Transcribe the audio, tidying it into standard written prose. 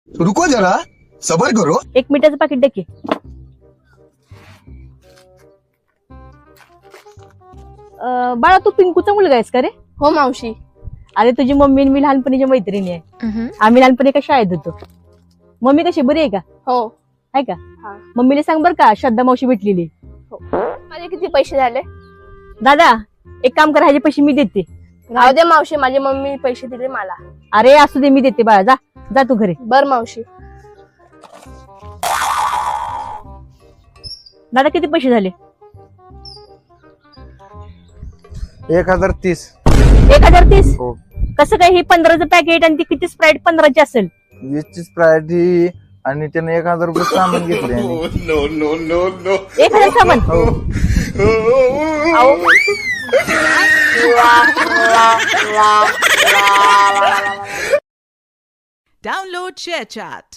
रुको जरा, सबर करो. एक मिठाचं पाकिट द्या की. बाळा तू पिंकूचा मुलगा आहेस का रे? हो मावशी. अरे तुझी मम्मी आणि मी लहानपणीची मैत्रिणी आहे. आम्ही लहानपणी एका शाळेत होतो. मम्मी कशी बरी आहे का? हो. आहे का? हा. मम्मीला सांग बर का श्रद्धा मावशी भेटलेली. माझे किती पैसे झाले? दादा एक काम करा, ह्याचे पैसे मी देते. राहू दे मावशी, माझी मम्मी पैसे दिले मला. अरे असू दे, मी देते बाळा. जा जा तू घरी. बर मावशी. दादा किती पैसे झाले? 1030. 1030. हो. कसं काय? हे 15चं पॅकेट आणि ती किती स्प्राईट 15ची असेल. 20ची स्प्राईट ही आणि त्याने 1000 रुपये सामान घेतले. 1000 सामान. अहो. Download ShareChat.